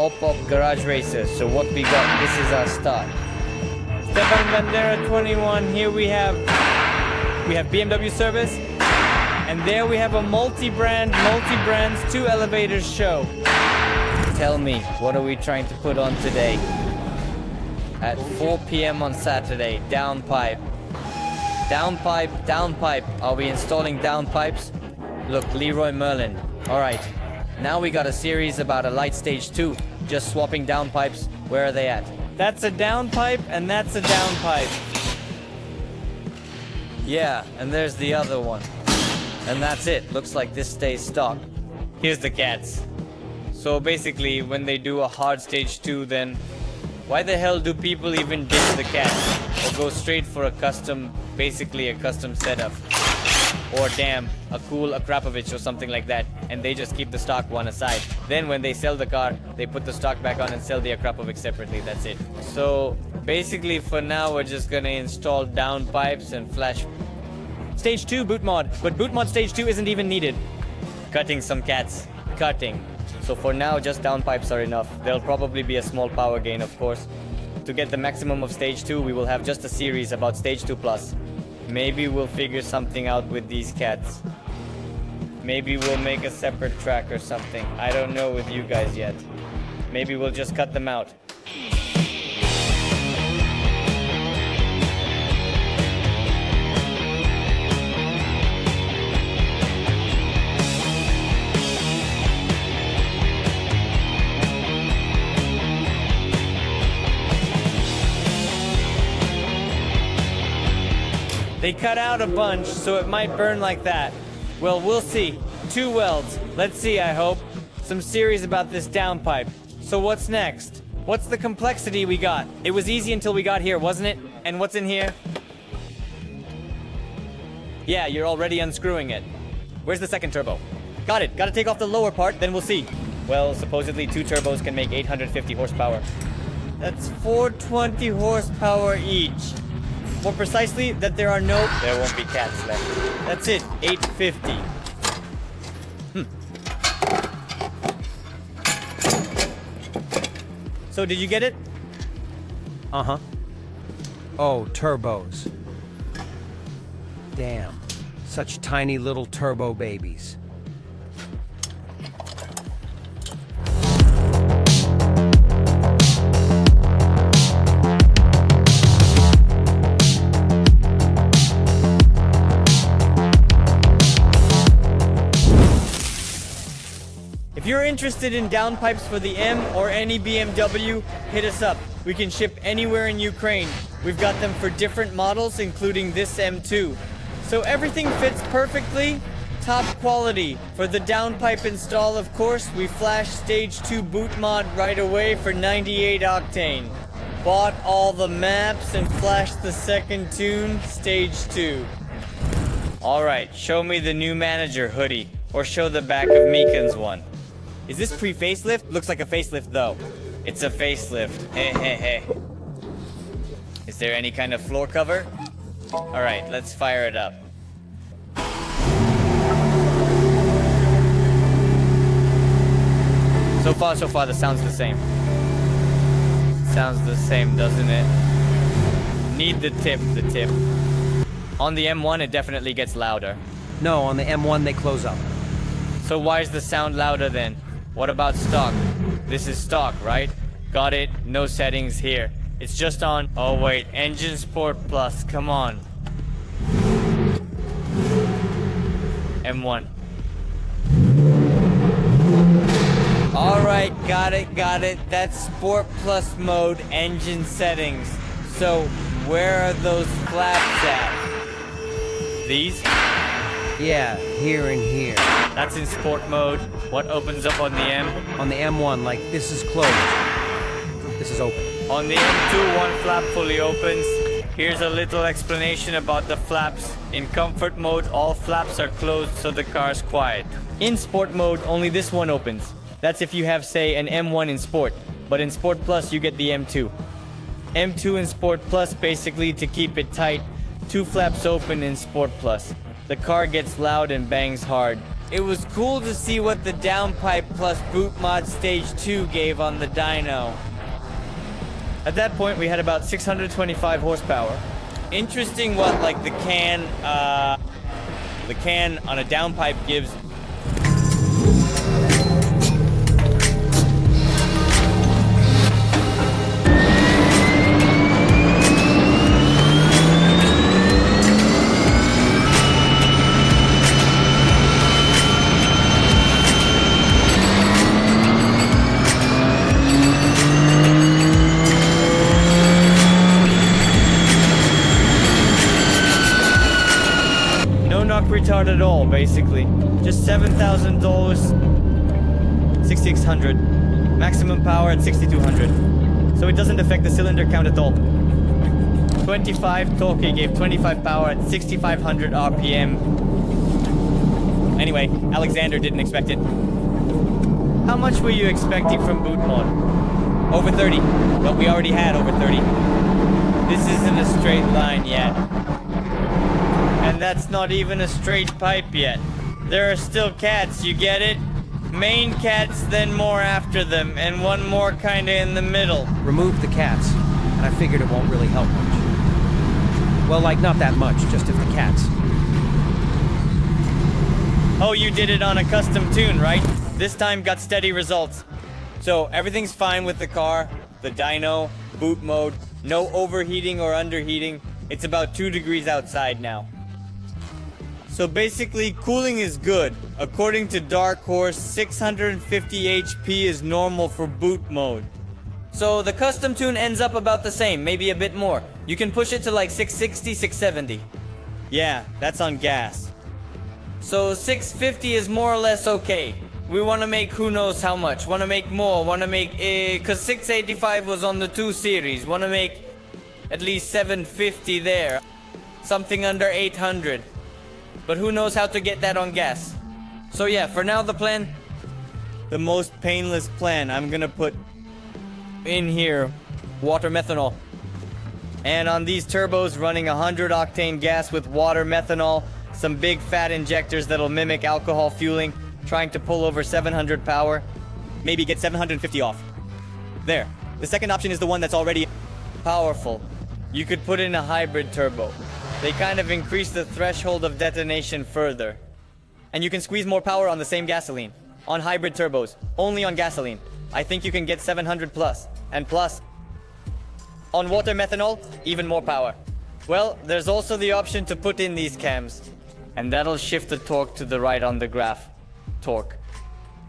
Op Garage Racers. So what we got, this is our start. Stepan Bandera 21, here we have BMW service. And there we have a multi-brands, 2 elevators show. Tell me, what are we trying to put on today? At 4 p.m. on Saturday, downpipe. Downpipe. Are we installing downpipes? Look, Leroy Merlin. Alright, now we got a series about a light stage 2. Just swapping downpipes. Where are they at? That's a downpipe and that's a downpipe. Yeah, and there's the other one. And that's it. Looks like this stays stock. Here's the cats. So basically, when they do a hard stage 2, then why the hell do people even ditch the cats? Or go straight for a custom, basically a custom setup? Or damn, a cool Akrapovich or something like that, and they just keep the stock one aside. Then when they sell the car, they put the stock back on and sell the Akrapovich separately, that's it. So basically for now, we're just gonna install downpipes and flash Stage 2 boot mod, but boot mod Stage 2 isn't even needed. Cutting some cats. Cutting. So for now, just downpipes are enough. There'll probably be a small power gain, of course. To get the maximum of Stage 2, we will have just a series about Stage 2 Plus. Maybe we'll figure something out with these cats. Maybe we'll make a separate track or something. I don't know with you guys yet. Maybe we'll just cut them out. They cut out a bunch, so it might burn like that. Well, we'll see. 2 welds. Let's see, I hope. Some series about this downpipe. So what's next? What's the complexity we got? It was easy until we got here, wasn't it? And what's in here? Yeah, you're already unscrewing it. Where's the second turbo? Got it. Gotta take off the lower part, then we'll see. Well, supposedly 2 turbos can make 850 horsepower. That's 420 horsepower each. More precisely, that there won't be cats left. That's it, 850. So did you get it? Uh-huh. Oh, turbos. Damn, such tiny little turbo babies. If you're interested in downpipes for the M or any BMW, hit us up. We can ship anywhere in Ukraine. We've got them for different models, including this M2. So everything fits perfectly, top quality. For the downpipe install, of course, we flashed Stage 2 boot mod right away for 98 octane. Bought all the maps and flashed the second tune, Stage 2. Alright, show me the new manager hoodie, or show the back of Meekan's one. Is this pre-facelift? Looks like a facelift though. It's a facelift. Hey. Is there any kind of floor cover? Alright, let's fire it up. So far, the sound's the same. Sounds the same, doesn't it? Need the tip. On the M1, it definitely gets louder. No, on the M1 they close up. So why is the sound louder then? What about stock? This is stock, right? Got it, no settings here. It's just on, oh wait, Engine Sport Plus, come on. M1. Alright, got it. That's Sport Plus mode, engine settings. So, where are those flaps at? These? Yeah, here and here. That's in sport mode. What opens up on the M? On the M1, like, this is closed. This is open. On the M2, one flap fully opens. Here's a little explanation about the flaps. In comfort mode, all flaps are closed so the car's quiet. In sport mode, only this one opens. That's if you have, say, an M1 in sport. But in Sport Plus, you get the M2. M2 in Sport Plus, basically, to keep it tight, 2 flaps open in Sport Plus. The car gets loud and bangs hard. it was cool to see what the downpipe plus Bootmod Stage 2 gave on the dyno. At that point, we had about 625 horsepower. Interesting what like the can on a downpipe gives. Retard at all, basically. Just $7,000, 6,600. Maximum power at 6,200. So it doesn't affect the cylinder count at all. 25 torque gave 25 power at 6,500 RPM. Anyway, Alexander didn't expect it. How much were you expecting from Bootmod? Over 30, but we already had over 30. This isn't a straight line yet. And that's not even a straight pipe yet. There are still cats, you get it? Main cats, then more after them, and one more kinda in the middle. Removed the cats, and I figured it won't really help much. Well, like, not that much, just if the cats. Oh, you did it on a custom tune, right? This time got steady results. So, everything's fine with the car, the dyno, boot mode, no overheating or underheating. It's about 2 degrees outside now. So basically, cooling is good. According to Dark Horse, 650 HP is normal for boot mode. So the custom tune ends up about the same, maybe a bit more. You can push it to like 660, 670. Yeah, that's on gas. So 650 is more or less okay. We want to make who knows how much. Want to make more. Want to make, cause 685 was on the 2 series. Want to make at least 750 there. Something under 800. But who knows how to get that on gas. So yeah, for now the plan, the most painless plan, I'm gonna put in here water methanol. And on these turbos running 100 octane gas with water methanol, some big fat injectors that'll mimic alcohol fueling, trying to pull over 700 power, maybe get 750 off. There. The second option is the one that's already powerful. You could put in a hybrid turbo. They kind of increase the threshold of detonation further. And you can squeeze more power on the same gasoline. On hybrid turbos, only on gasoline. I think you can get 700 plus. And plus, on water methanol, even more power. Well, there's also the option to put in these cams. And that'll shift the torque to the right on the graph. Torque.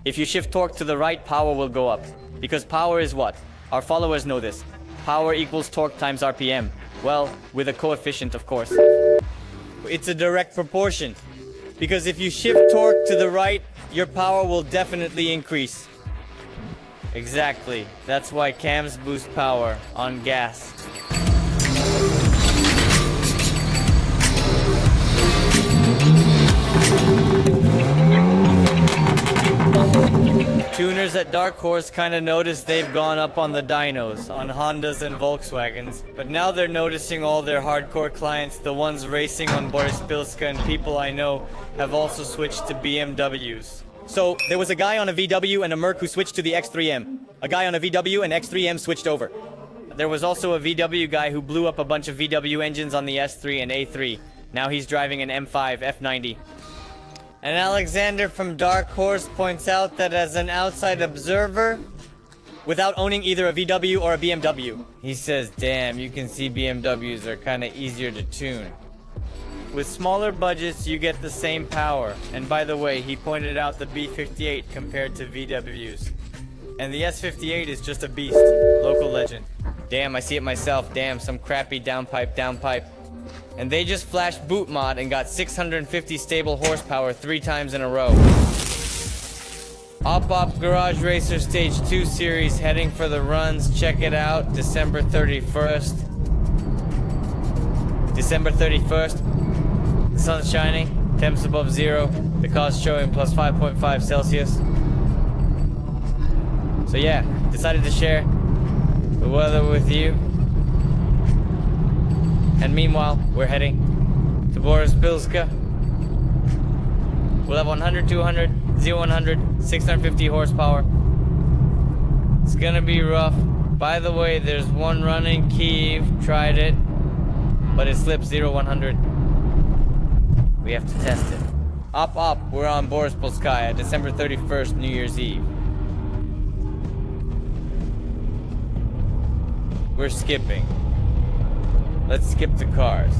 If you shift torque to the right, power will go up. Because power is what? Our followers know this. Power equals torque times RPM. Well, with a coefficient, of course. It's a direct proportion. Because if you shift torque to the right, your power will definitely increase. Exactly. That's why cams boost power on gas. Tuners at Dark Horse kind of noticed they've gone up on the dynos, on Hondas and Volkswagens. But now they're noticing all their hardcore clients, the ones racing on Boris Pilska and people I know, have also switched to BMWs. So, there was a guy on a VW and a Merc who switched to the X3M. A guy on a VW and X3M switched over. There was also a VW guy who blew up a bunch of VW engines on the S3 and A3. Now he's driving an M5 F90. And Alexander from Dark Horse points out that as an outside observer, without owning either a VW or a BMW, he says, damn, you can see BMWs are kinda easier to tune. With smaller budgets, you get the same power. And by the way, he pointed out the B58 compared to VWs. And the S58 is just a beast. Local legend. Damn, I see it myself. Damn, some crappy downpipe. And they just flashed Bootmod and got 650 stable horsepower 3 times in a row. Op Garage Racer Stage 2 series heading for the runs. Check it out, December 31st. December 31st. The sun's shining, temps above 0. The car's showing plus 5.5 Celsius. So yeah, decided to share the weather with you. And meanwhile, we're heading to Boris Pilska. We'll have 100, 200, 0, 100, 650 horsepower. It's gonna be rough. By the way, there's one running. Kiev tried it, but it slipped 0, 100. We have to test it. Up, we're on Borispolskaya, December 31st, New Year's Eve. We're skipping. Let's skip the cars.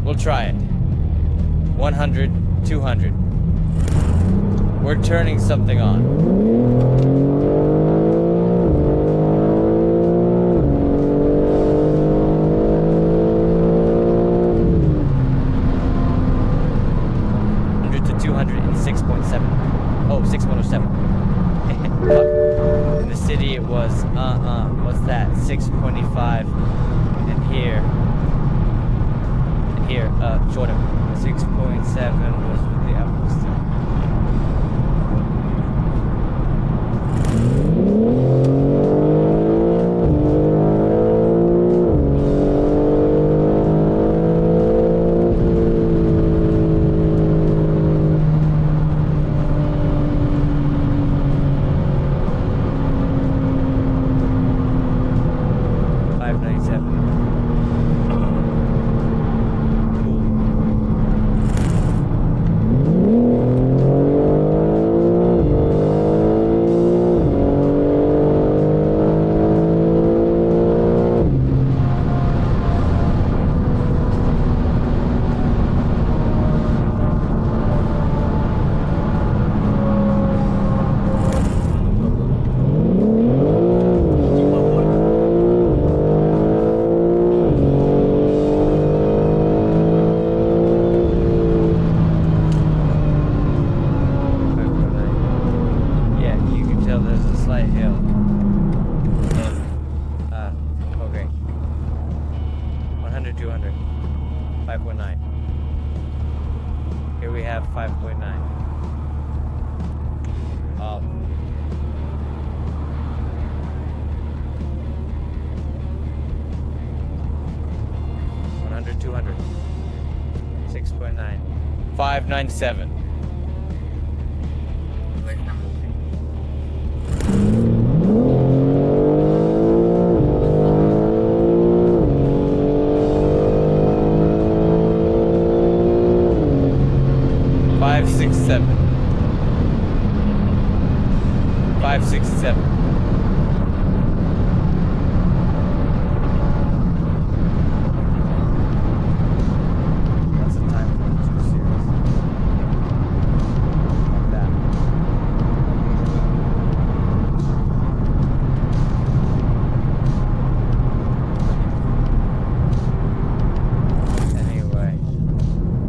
We'll try it. 100, 200. We're turning something on. To 200 in 6.7. Oh, 6.07. Fuck. In the city it was, what's that? 625. And here, Jordan. 6.7 was with the Apple still. Under 200. 6.9. 597. Five, six, seven. 567. That's the time for the 2 series. Like that. Anyway,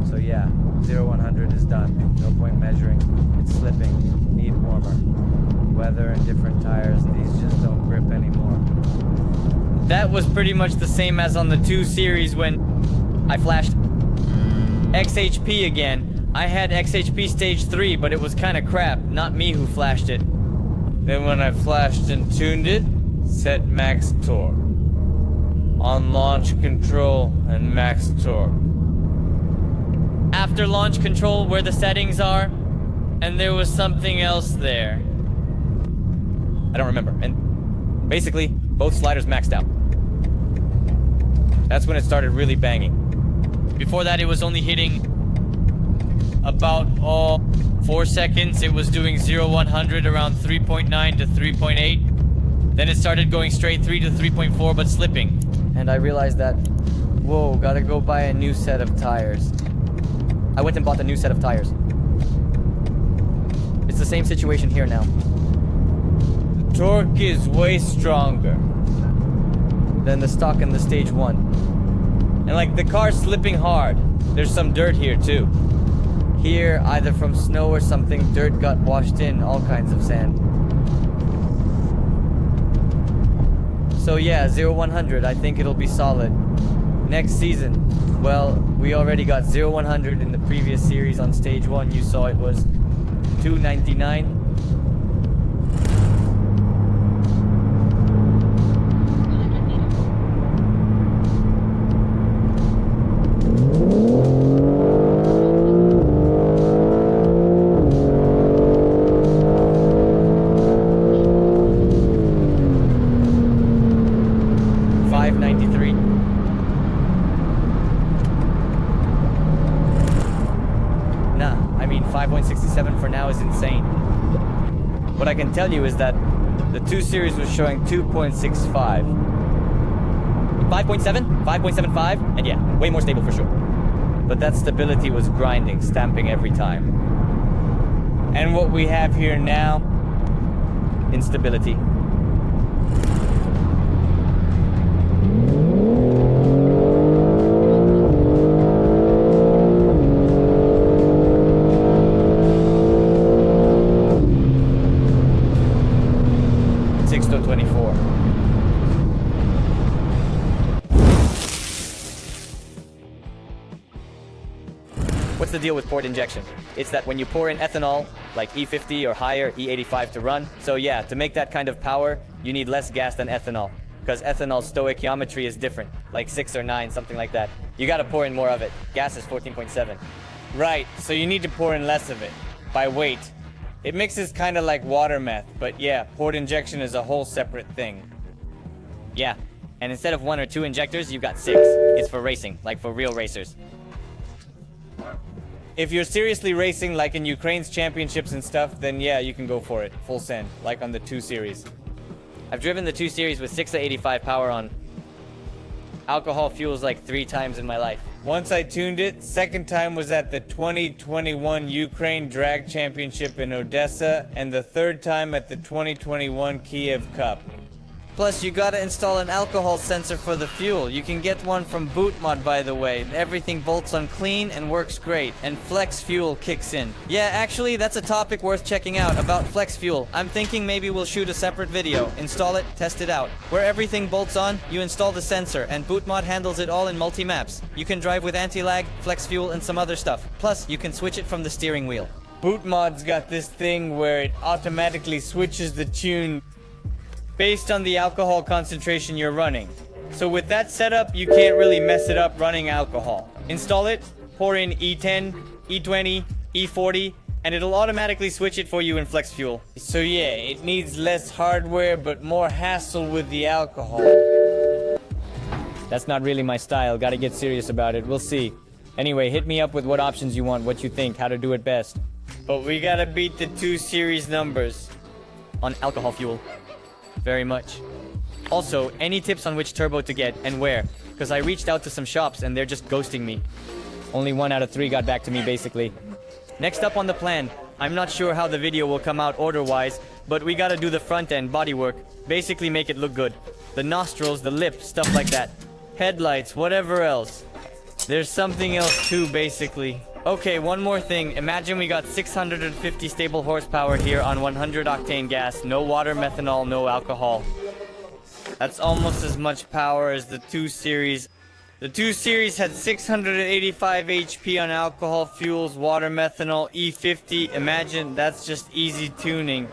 so yeah, 0, 100 is done. No point measuring. It's slipping. Need warmer. Weather and different tires, these just don't grip anymore. That was pretty much the same as on the 2 series when I flashed XHP again. I had XHP stage 3, but it was kind of crap, not me who flashed it. Then when I flashed and tuned it, set max torque. On launch control and max torque. After launch control, where the settings are, and there was something else there. I don't remember. And basically, both sliders maxed out. That's when it started really banging. Before that, it was only hitting about 4 seconds. It was doing 0, 100 around 3.9 to 3.8. Then it started going straight 3 to 3.4, but slipping. And I realized that, whoa, gotta go buy a new set of tires. I went and bought a new set of tires. It's the same situation here now. Torque is way stronger than the stock in the stage 1. And like the car's slipping hard. There's some dirt here too. Here, either from snow or something, dirt got washed in, all kinds of sand. So yeah, 0, 100, I think it'll be solid. Next season, well, we already got 0, 100 in the previous series on stage 1. You saw it was 299. 593. Nah, I mean 5.67 for now is insane. What I can tell you is that the 2 Series was showing 2.65. 5.7, 5.75, and yeah, way more stable for sure. But that stability was grinding, stamping every time. And what we have here now, instability. What's the deal with port injection? It's that when you pour in ethanol, like E50 or higher, E85 to run, so yeah, to make that kind of power, you need less gas than ethanol, because ethanol's stoichiometry is different, like 6 or 9, something like that. You gotta pour in more of it. Gas is 14.7. Right, so you need to pour in less of it, by weight. It mixes kinda like water meth, but yeah, port injection is a whole separate thing. Yeah, and instead of 1 or 2 injectors, you've got 6. It's for racing, like for real racers. If you're seriously racing, like in Ukraine's championships and stuff, then yeah, you can go for it. Full send, like on the 2 Series. I've driven the 2 Series with 685 power on alcohol fuels like 3 times in my life. Once I tuned it, second time was at the 2021 Ukraine Drag Championship in Odessa, and the third time at the 2021 Kiev Cup. Plus, you gotta install an alcohol sensor for the fuel. You can get one from Bootmod, by the way. Everything bolts on clean and works great. And flex fuel kicks in. Yeah, actually, that's a topic worth checking out about flex fuel. I'm thinking maybe we'll shoot a separate video. Install it, test it out. Where everything bolts on, you install the sensor, and Bootmod handles it all in multi-maps. You can drive with anti-lag, flex fuel, and some other stuff. Plus, you can switch it from the steering wheel. Bootmod's got this thing where it automatically switches the tune based on the alcohol concentration you're running. So with that setup, you can't really mess it up running alcohol. Install it, pour in E10, E20, E40, and it'll automatically switch it for you in flex fuel. So yeah, it needs less hardware but more hassle with the alcohol. That's not really my style, gotta get serious about it, we'll see. Anyway, hit me up with what options you want, what you think, how to do it best. But we gotta beat the 2 Series numbers on alcohol fuel. Very much. Also, any tips on which turbo to get and where? Because I reached out to some shops and they're just ghosting me. Only 1 out of 3 got back to me basically. Next up on the plan, I'm not sure how the video will come out order-wise, but we gotta do the front end bodywork. Basically make it look good. The nostrils, the lip, stuff like that. Headlights, whatever else. There's something else too, basically. Okay, one more thing. Imagine we got 650 stable horsepower here on 100 octane gas. No water, methanol, no alcohol. That's almost as much power as the 2 Series. The 2 Series had 685 HP on alcohol fuels, water, methanol, E50. Imagine that's just easy tuning.